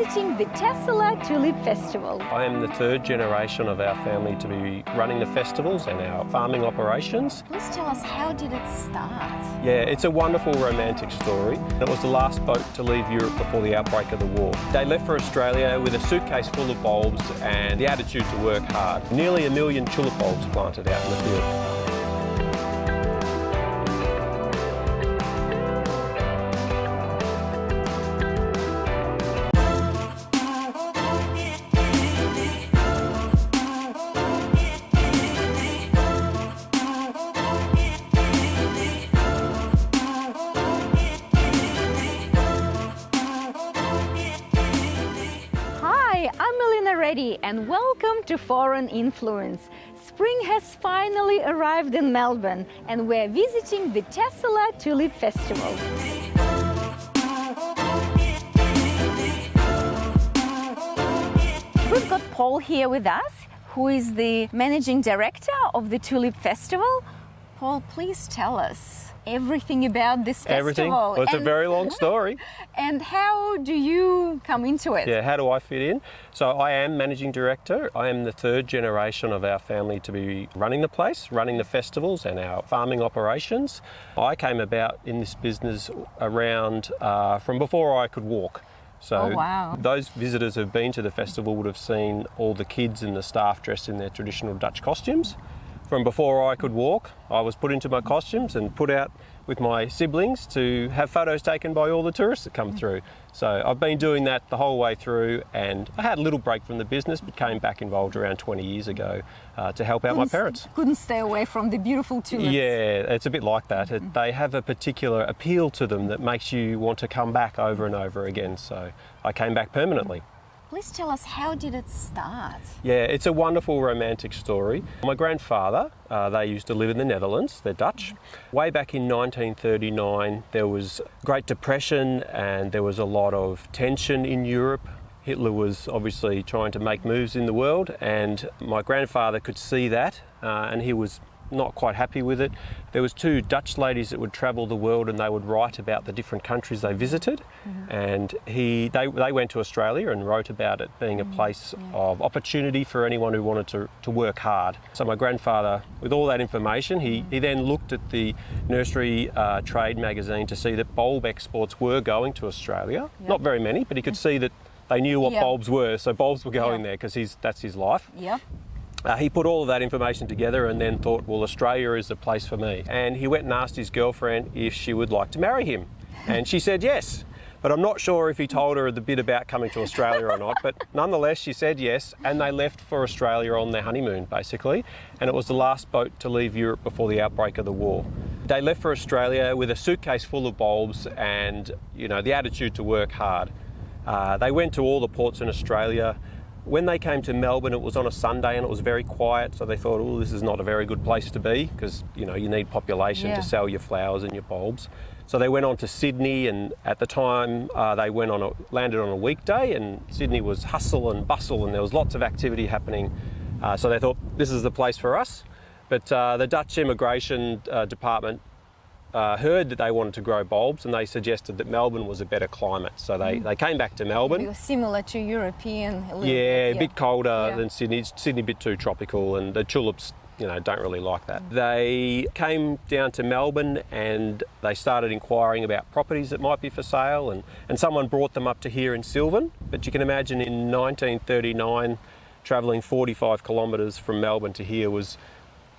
visiting the Tesselaar Tulip Festival. I am the third generation of our family to be running the festivals and our farming operations. Please tell us, how did it start? Yeah, it's a wonderful romantic story. It was the last boat to leave Europe before the outbreak of the war. They left for Australia with a suitcase full of bulbs and the attitude to work hard. Nearly 1 million tulip bulbs planted out in the field. And welcome to Foreign Influence. Spring has finally arrived in Melbourne and we're visiting the Tesselaar Tulip Festival. We've got Paul here with us, who is the Managing Director of the Tulip Festival. Paul, please tell us everything about this festival. Everything? Well, it's a very long story. And how do you come into it? Yeah, how do I fit in? So I am Managing Director. I am the third generation of our family to be running the place, running the festivals and our farming operations. I came about in this business around from before I could walk. So those visitors who've been to the festival would have seen all the kids and the staff dressed in their traditional Dutch costumes. From before I could walk, I was put into my costumes and put out with my siblings to have photos taken by all the tourists that come through. So I've been doing that the whole way through, and I had a little break from the business but came back involved around 20 years ago to help out my parents. Couldn't stay away from the beautiful tulips. Yeah, it's a bit like that. They have a particular appeal to them that makes you want to come back over and over again. So I came back permanently. Please tell us, how did it start? Yeah, it's a wonderful romantic story. My grandfather, they used to live in the Netherlands, they're Dutch. Way back in 1939, there was Great Depression and there was a lot of tension in Europe. Hitler was obviously trying to make moves in the world, and my grandfather could see that and he was not quite happy with it. There was two Dutch ladies that would travel the world and they would write about the different countries they visited, and they went to Australia and wrote about it being a place of opportunity for anyone who wanted to work hard. So my grandfather, with all that information, he then looked at the nursery trade magazine to see that bulb exports were going to Australia. Not very many, but he could see that they knew what bulbs were, so bulbs were going there because that's his life. He put all of that information together and then thought, well, Australia is the place for me. And he went and asked his girlfriend if she would like to marry him. And she said yes. But I'm not sure if he told her the bit about coming to Australia or not. But nonetheless, she said yes. And they left for Australia on their honeymoon, basically. And it was the last boat to leave Europe before the outbreak of the war. They left for Australia with a suitcase full of bulbs and, you know, the attitude to work hard. They went to all the ports in Australia. When they came to Melbourne, it was on a Sunday and it was very quiet, so they thought, oh, this is not a very good place to be because, you know, you need population to sell your flowers and your bulbs. So they went on to Sydney, and at the time they landed on a weekday, and Sydney was hustle and bustle and there was lots of activity happening. So they thought, this is the place for us. But the Dutch Immigration Department heard that they wanted to grow bulbs, and they suggested that Melbourne was a better climate. So they came back to Melbourne. It was similar to European. A bit colder than Sydney. Sydney a bit too tropical, and the tulips, you know, don't really like that. They came down to Melbourne and they started inquiring about properties that might be for sale, and someone brought them up to here in Sylvan. But you can imagine in 1939, travelling 45 kilometres from Melbourne to here was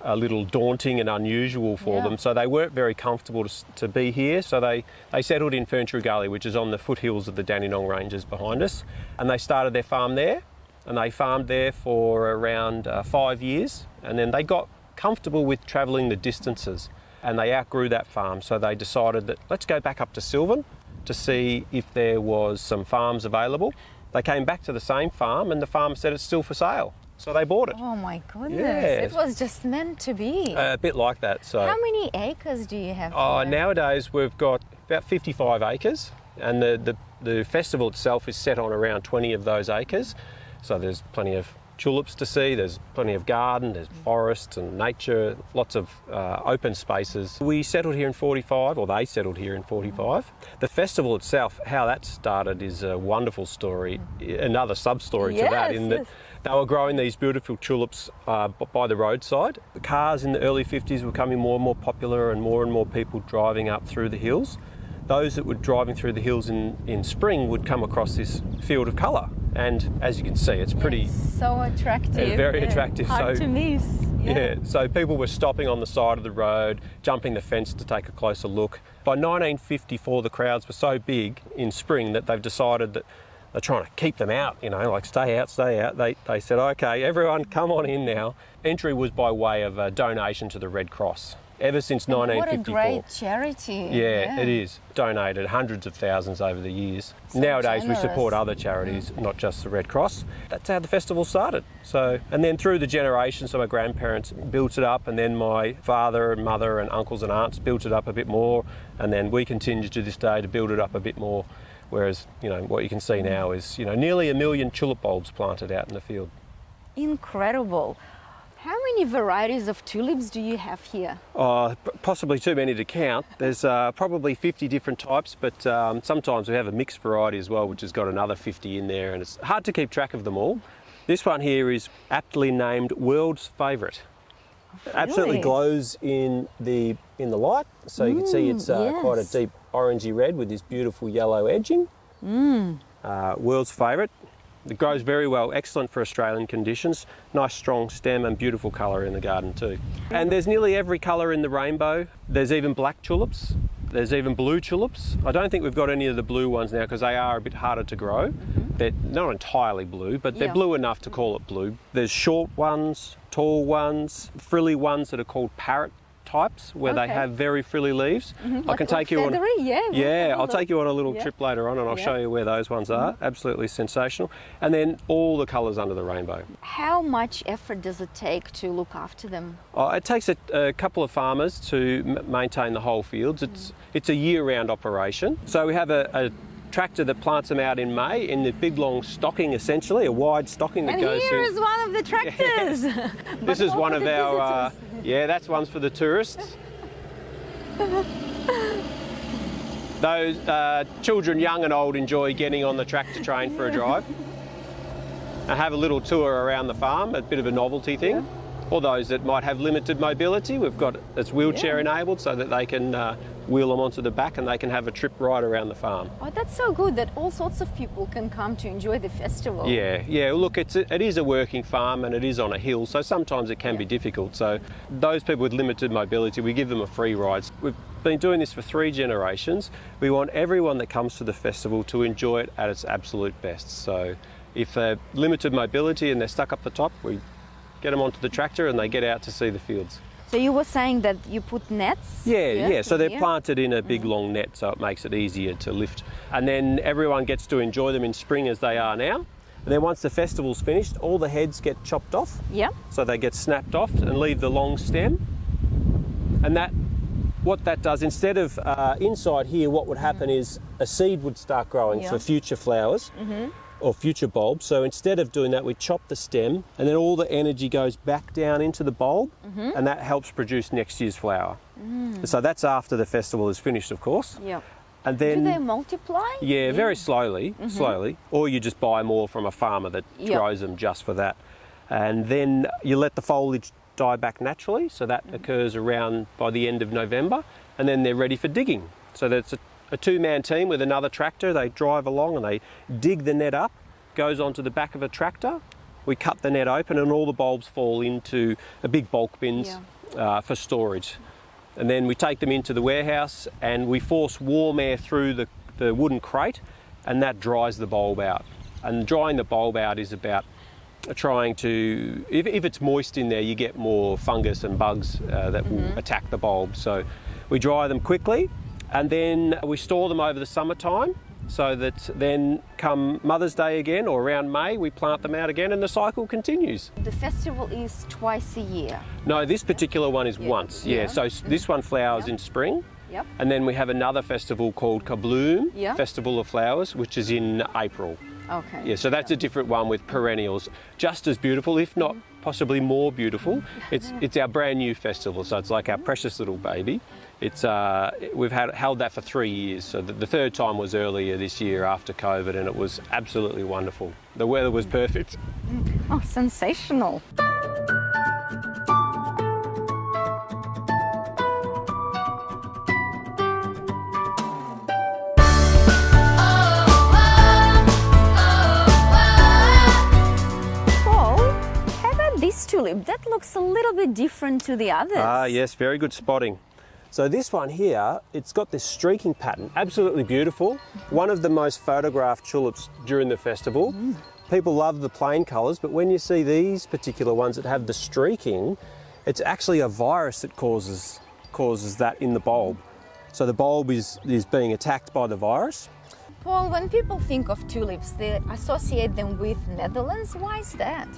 a little daunting and unusual for them, so they weren't very comfortable to be here. So they settled in Ferntree Gully, which is on the foothills of the Dandenong Ranges behind us, and they started their farm there, and they farmed there for around 5 years, and then they got comfortable with travelling the distances and they outgrew that farm, so they decided that let's go back up to Sylvan to see if there was some farms available. They came back to the same farm and the farm said it's still for sale. So they bought it. Oh my goodness, it was just meant to be. A bit like that. So how many acres do you have? Nowadays we've got about 55 acres, and the festival itself is set on around 20 of those acres. So there's plenty of tulips to see. There's plenty of garden, there's forests and nature, lots of open spaces. We settled here in 45, or they settled here in 45. The festival itself, how that started is a wonderful story, another sub-story to that, in that they were growing these beautiful tulips by the roadside. The cars in the early 50s were becoming more and more popular, and more people driving up through the hills. Those that were driving through the hills in spring would come across this field of colour. And as you can see, it's pretty... so attractive. Very attractive. Hard to miss. Yeah, so people were stopping on the side of the road, jumping the fence to take a closer look. By 1954, the crowds were so big in spring that they've decided that they're trying to keep them out, you know, like stay out. They said, OK, everyone come on in now. Entry was by way of a donation to the Red Cross. Ever since 1954. What a great charity. Yeah, it is. Donated hundreds of thousands over the years. So Nowadays generous. we support other charities, not just the Red Cross. That's how the festival started. So, and then through the generations, so my grandparents built it up, and then my father and mother and uncles and aunts built it up a bit more, and then we continue to this day to build it up a bit more. Whereas, you know, what you can see now is, you know, nearly 1 million tulip bulbs planted out in the field. Incredible. How many varieties of tulips do you have here? Possibly too many to count. There's probably 50 different types, but sometimes we have a mixed variety as well, which has got another 50 in there, and it's hard to keep track of them all. This one here is aptly named World's Favourite. Really? Absolutely glows in the light, so you can see it's quite a deep orangey red with this beautiful yellow edging. World's Favourite. It grows very well, excellent for Australian conditions. Nice strong stem and beautiful colour in the garden too. And there's nearly every colour in the rainbow. There's even black tulips. There's even blue tulips. I don't think we've got any of the blue ones now because they are a bit harder to grow. They're not entirely blue, but they're blue enough to call it blue. There's short ones, tall ones, frilly ones that are called parrot types, where they have very frilly leaves. I can take you on. I'll take you on a little trip later on, and I'll show you where those ones are. Absolutely sensational. And then all the colours under the rainbow. How much effort does it take to look after them? It takes a couple of farmers to maintain the whole fields. It's a year-round operation. So we have a tractor that plants them out in May in the big long stocking, essentially a wide stocking that goes here is one of the tractors. This is one of our that's one's for the tourists. Those children young and old enjoy getting on the tractor train for a drive and have a little tour around the farm, a bit of a novelty thing. Or those that might have limited mobility, we've got it's wheelchair enabled so that they can wheel them onto the back and they can have a trip right around the farm. Oh, that's so good that all sorts of people can come to enjoy the festival. Yeah. Look, it is a working farm and it is on a hill, so sometimes it can be difficult. So those people with limited mobility, we give them a free ride. We've been doing this for 3 generations. We want everyone that comes to the festival to enjoy it at its absolute best. So if they're limited mobility and they're stuck up the top, we get them onto the tractor and they get out to see the fields. So you were saying that you put nets? Yeah. So they're planted in a big long net, so it makes it easier to lift. And then everyone gets to enjoy them in spring as they are now. And then once the festival's finished, all the heads get chopped off. Yeah. So they get snapped off and leave the long stem. And what that does, instead of inside here, what would happen is a seed would start growing for future flowers. Or future bulbs. So instead of doing that, we chop the stem and then all the energy goes back down into the bulb and that helps produce next year's flower. So that's after the festival is finished, of course. And then, do they multiply? Yeah, very slowly, or you just buy more from a farmer that grows them just for that. And then you let the foliage die back naturally, so that occurs around by the end of November, and then they're ready for digging. So that's a 2-man team with another tractor. They drive along and they dig the net up, goes onto the back of a tractor. We cut the net open and all the bulbs fall into a big bulk bins for storage. And then we take them into the warehouse and we force warm air through the wooden crate, and that dries the bulb out. And drying the bulb out is about trying to, if it's moist in there, you get more fungus and bugs that will attack the bulb. So we dry them quickly. And then we store them over the summertime so that then come Mother's Day again or around May, we plant them out again and the cycle continues. The festival is twice a year? No, this particular one is once, So this one flowers in spring. And then we have another festival called Kabloom, Festival of Flowers, which is in April. Okay. Yeah, so that's a different one with perennials. Just as beautiful, if not possibly more beautiful. It's our brand new festival, so it's like our precious little baby. It's we've held that for 3 years. So the third time was earlier this year after COVID, and it was absolutely wonderful. The weather was perfect. Oh, sensational. This tulip, that looks a little bit different to the others. Ah, yes, very good spotting. So this one here, it's got this streaking pattern, absolutely beautiful. One of the most photographed tulips during the festival. People love the plain colours, but when you see these particular ones that have the streaking, it's actually a virus that causes that in the bulb. So the bulb is being attacked by the virus. Paul, when people think of tulips, they associate them with Netherlands. Why is that?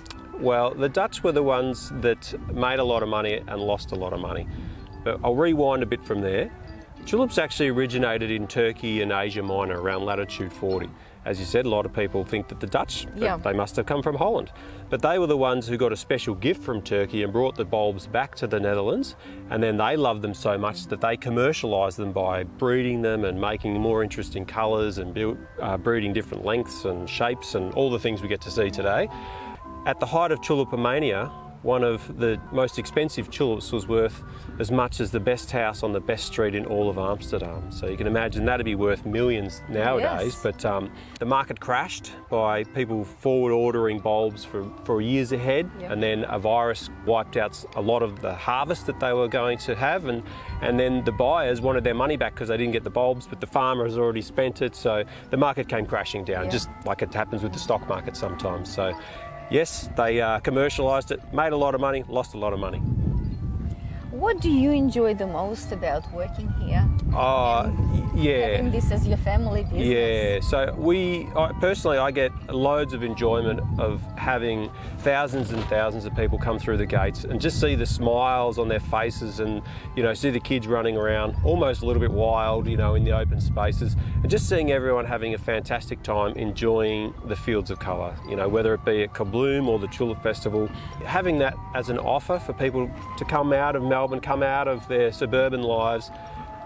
Well, the Dutch were the ones that made a lot of money and lost a lot of money. But I'll rewind a bit from there. Tulips actually originated in Turkey and Asia Minor around latitude 40. As you said, a lot of people think that the Dutch, they must have come from Holland. But they were the ones who got a special gift from Turkey and brought the bulbs back to the Netherlands. And then they loved them so much that they commercialised them by breeding them and making more interesting colours and breeding different lengths and shapes and all the things we get to see today. At the height of tulipomania, one of the most expensive tulips was worth as much as the best house on the best street in all of Amsterdam. So you can imagine that'd be worth millions nowadays. Yes. But the market crashed by people forward ordering bulbs for years ahead. Yep. And then a virus wiped out a lot of the harvest that they were going to have. And then the buyers wanted their money back because they didn't get the bulbs, but the farmer has already spent it. So the market came crashing down, just like it happens with the stock market sometimes. So yes, they commercialised it, made a lot of money, lost a lot of money. What do you enjoy the most about working here? Having this as your family business? Yeah, so personally, I get loads of enjoyment of having thousands and thousands of people come through the gates and just see the smiles on their faces and, see the kids running around, almost a little bit wild, in the open spaces, and just seeing everyone having a fantastic time enjoying the fields of colour, whether it be at Kabloom or the Tulip Festival. Having that as an offer for people to come out of Melbourne, come out of their suburban lives,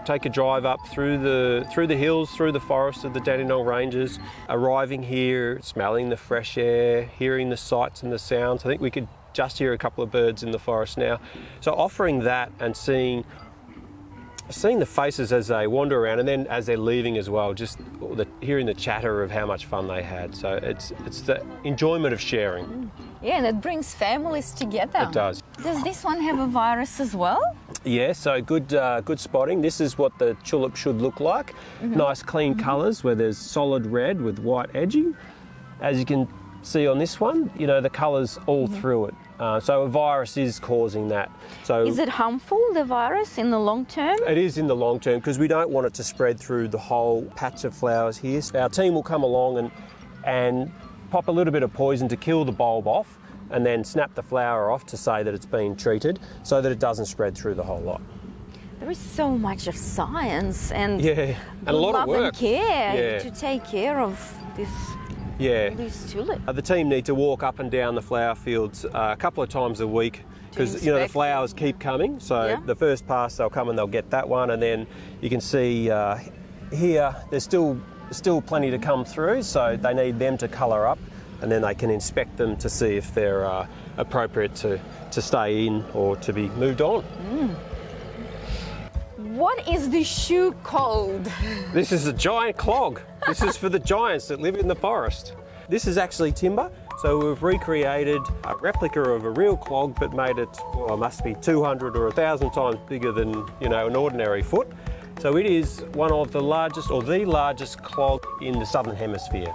take a drive up through the hills, through the forest of the Dandenong Ranges, arriving here, smelling the fresh air, hearing the sights and the sounds. I think we could just hear a couple of birds in the forest now. So offering that and seeing the faces as they wander around, and then as they're leaving as well, just hearing the chatter of how much fun they had. So it's the enjoyment of sharing. Yeah, and it brings families together. It does. Does this one have a virus as well? Yeah, so good spotting. This is what the tulip should look like. Nice clean colours where there's solid red with white edging. As you can see on this one, the colours all through it. So a virus is causing that. So is it harmful, the virus, in the long term? It is in the long term because we don't want it to spread through the whole patch of flowers here. So our team will come along and pop a little bit of poison to kill the bulb off and then snap the flower off to say that it's been treated so that it doesn't spread through the whole lot. There is so much of science and a lot love of work and care to take care of this. These tulips. The team need to walk up and down the flower fields a couple of times a week because the flowers keep coming. So the first pass they'll come and they'll get that one, and then you can see here there's still plenty to come through, so they need them to colour up, and then they can inspect them to see if they're appropriate to stay in or to be moved on. What is the shoe called? This is a giant clog. This is for the giants that live in the forest. This is actually timber, so we've recreated a replica of a real clog but made it, it must be 200 or 1,000 times bigger than an ordinary foot. So it is one of the largest, or the largest clog in the Southern Hemisphere.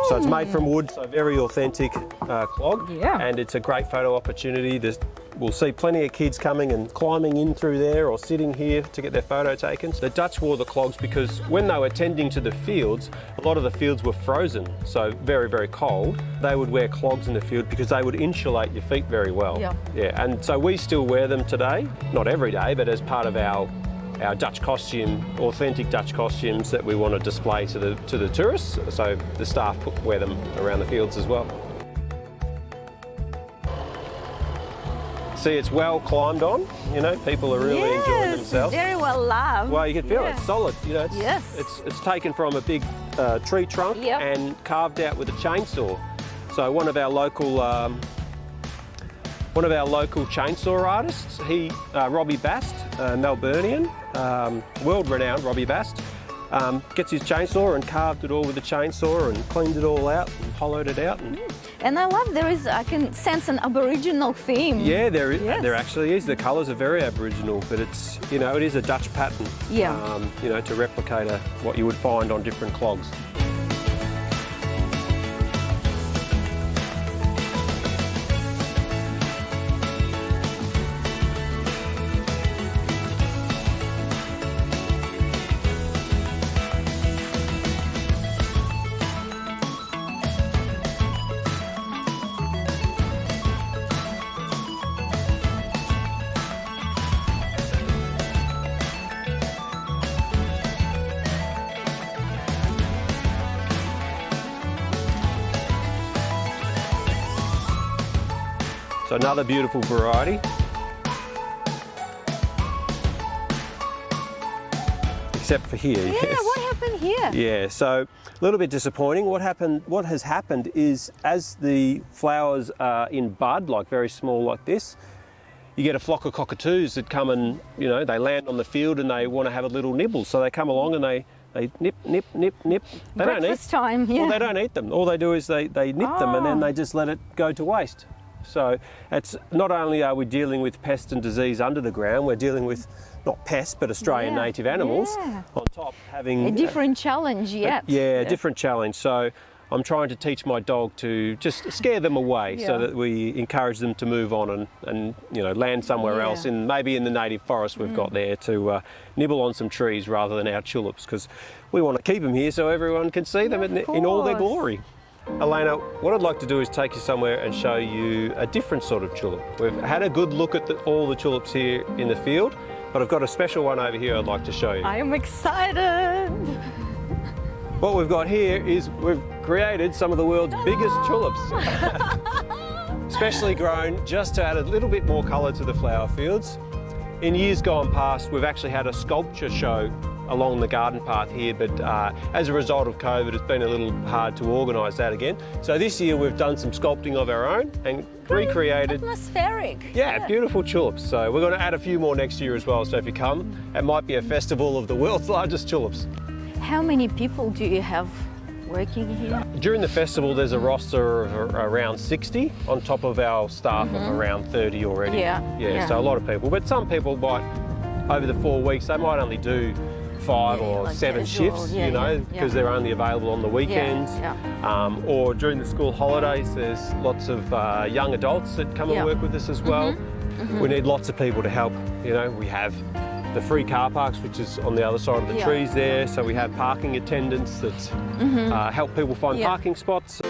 So it's made from wood, so very authentic clog, and it's a great photo opportunity. We'll see plenty of kids coming and climbing in through there or sitting here to get their photo taken. The Dutch wore the clogs because when they were tending to the fields, a lot of the fields were frozen, so very, very cold. They would wear clogs in the field because they would insulate your feet very well. And so we still wear them today, not every day, but as part of our our Dutch costume, authentic Dutch costumes that we want to display to the tourists. So the staff wear them around the fields as well. See, it's well climbed on. You know, people are really enjoying themselves. Very well loved. Well, you can feel it's solid. You know, it's taken from a big tree trunk and carved out with a chainsaw. So one of our local chainsaw artists, Robbie Bast, Melbourneian, world-renowned Robbie Bast, gets his chainsaw and carved it all with a chainsaw and cleaned it all out and hollowed it out. And I love I can sense an Aboriginal theme. Yeah, there actually is. The colours are very Aboriginal, but it's, you know, it is a Dutch pattern. Yeah. You know, to replicate what you would find on different clogs. So another beautiful variety. Except for here. Yeah, yes. what happened here? Yeah, so a little bit disappointing. What has happened is as the flowers are in bud, like very small like this, you get a flock of cockatoos that come and, you know, they land on the field and they want to have a little nibble. So they come along and they nip, nip, nip, nip. They don't eat. Breakfast time, yeah. Well, they don't eat them. All they do is they nip them and then they just let it go to waste. So it's not only are we dealing with pest and disease under the ground, we're dealing with not pests but Australian native animals on top, having a different challenge yet. A different challenge. So I'm trying to teach my dog to just scare them away so that we encourage them to move on and you know, land somewhere else, maybe in the native forest we've got there, to nibble on some trees rather than our tulips, because we want to keep them here so everyone can see them in all their glory. Elena, what I'd like to do is take you somewhere and show you a different sort of tulip. We've had a good look at all the tulips here in the field, but I've got a special one over here I'd like to show you. I am excited. What we've got here is we've created some of the world's biggest tulips. Specially grown just to add a little bit more colour to the flower fields. In years gone past, we've actually had a sculpture show along the garden path here, but as a result of COVID, it's been a little hard to organise that again. So this year we've done some sculpting of our own and recreated. Atmospheric. Yeah, beautiful tulips. So we're going to add a few more next year as well. So if you come, it might be a festival of the world's largest tulips. How many people do you have working here? During the festival, there's a roster of around 60 on top of our staff of around 30 already. Yeah, so a lot of people. But some people might, over the 4 weeks, they might only do 5 or like 7 shifts, you know, because they're only available on the weekends. Or during the school holidays, there's lots of young adults that come and work with us as well. We need lots of people to help. You know, we have the free car parks, which is on the other side of the trees there. So we have parking attendants that help people find parking spots.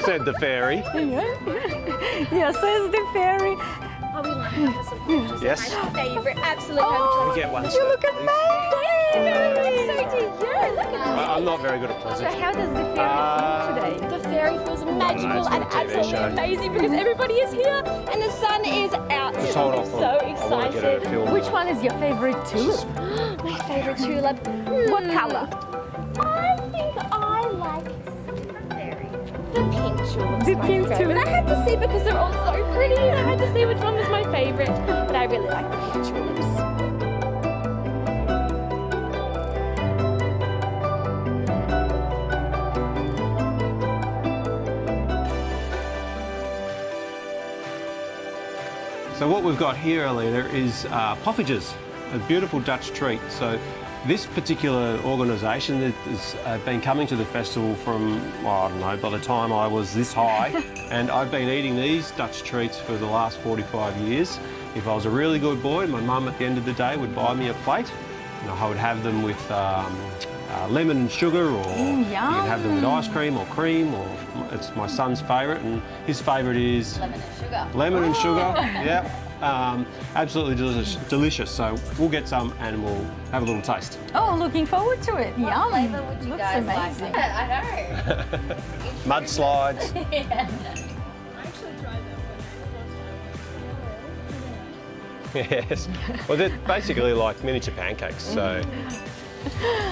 Said the fairy. Yeah, says the fairy. Are we lining up for some pictures? Yes. My favourite, absolute favourite. We get one. You look amazing! very exciting. Yeah, look at that. I'm not very good at So presents. how does the fairy feel today? The fairy feels magical it's and a TV absolutely show. amazing because everybody is here and the sun is out. Just hold off. So I want to get excited. a film. Which one is your favorite tulip? My favorite tulip. What color? I think I like the pink tulips. The my pink favorite. tulip. I had to see because they're all so pretty. I had to see which one was my favorite. But I really like the pink tulips. So what we've got here, Alina, is poffages, a beautiful Dutch treat. So this particular organisation has been coming to the festival from, well, I don't know, by the time I was this high, and I've been eating these Dutch treats for the last 45 years. If I was a really good boy, my mum at the end of the day would buy me a plate, and I would have them with lemon and sugar, or you can have them with ice cream, or it's my son's favourite, and his favourite is Lemon and sugar. lemon and sugar. Yeah, absolutely delicious. So we'll get some and we'll have a little taste. Oh, looking forward to it. Yum. Flavour would you Looks guys amazing. like? I know. Mudslides. Yes. Well, they're basically like miniature pancakes. So.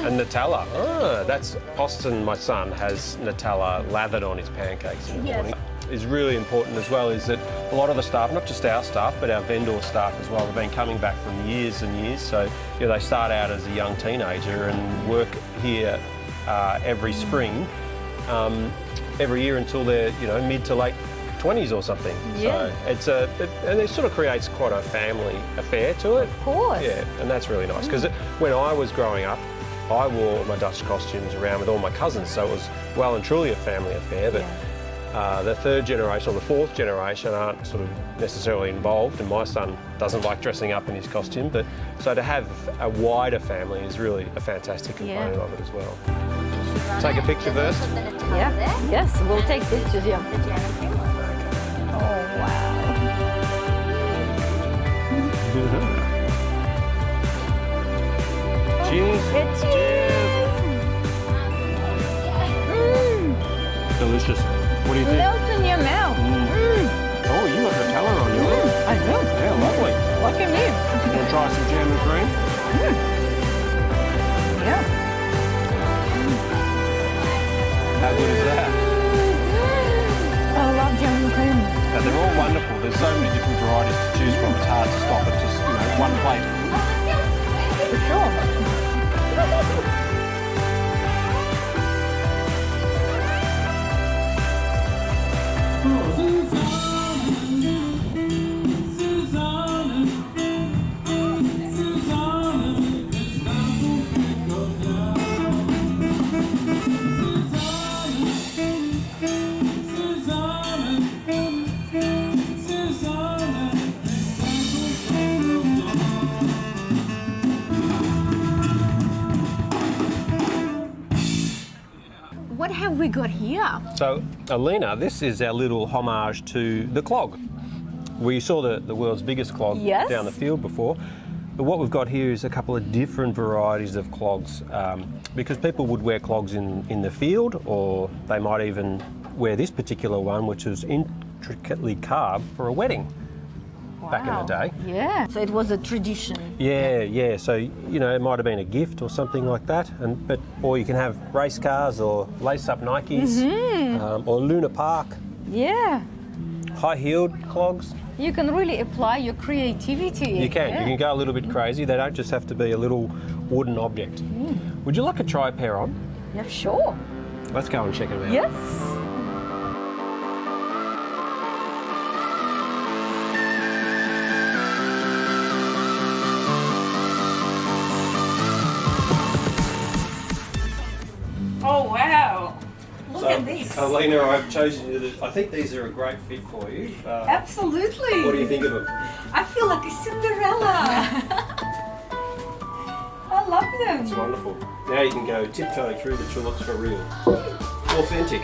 And Nutella. Oh, that's Austin, my son, has Nutella lathered on his pancakes in the morning. Is really important as well is that a lot of the staff, not just our staff, but our vendor staff as well, have been coming back from years and years. So they start out as a young teenager and work here every spring, every year until they're mid to late 20s or something. Yeah. So and it sort of creates quite a family affair to it. Of course. Yeah, and that's really nice because when I was growing up, I wore my Dutch costumes around with all my cousins, so it was well and truly a family affair. But the third generation or the fourth generation aren't sort of necessarily involved, and my son doesn't like dressing up in his costume. But so to have a wider family is really a fantastic component of it as well. Take a picture first. Yeah. Yes, we'll take pictures. Yeah. Oh wow. Cheers. Cheers. Delicious. What do you think? Melts in your mouth. Oh, you got Nutella on yours. I do. Yeah, lovely. Look at me. You want to try some jam and cream? Yeah. How good is that? I love jam and cream. And they're all wonderful. There's so many different varieties to choose from. It's hard to stop at just one plate. For sure. What have we got here? So, Alina, this is our little homage to the clog. We saw the world's biggest clog down the field before. But what we've got here is a couple of different varieties of clogs because people would wear clogs in the field, or they might even wear this particular one, which is intricately carved for a wedding back in the day. Yeah. So it was a tradition. Yeah. So, it might have been a gift or something like that. Or you can have race cars or lace-up Nikes or Luna Park. Yeah. High-heeled clogs. You can really apply your creativity. You can. Yeah. You can go a little bit crazy. They don't just have to be a little wooden object. Would you like to try a pair on? Yeah, sure. Let's go and check them out. Yes. Oh, wow. Look at this. Alina, I've chosen you. I think these are a great fit for you. Absolutely. What do you think of them? I feel like a Cinderella. I love them. It's wonderful. Now you can go tiptoeing through the tulips for real. Authentic.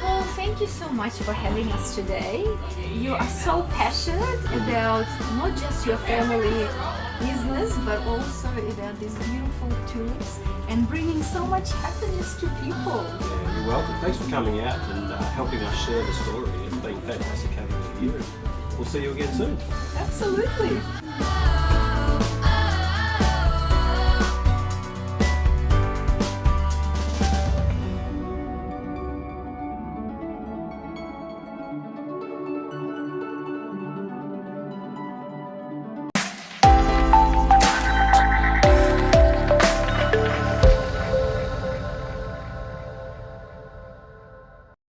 Well, thank you so much for having us today. You are so passionate about not just your family business, but also about these beautiful tulips and bringing so much happiness to people. Yeah, you're welcome. Thanks for coming out and helping us share the story. It's been fantastic having you here. We'll see you again soon. Absolutely.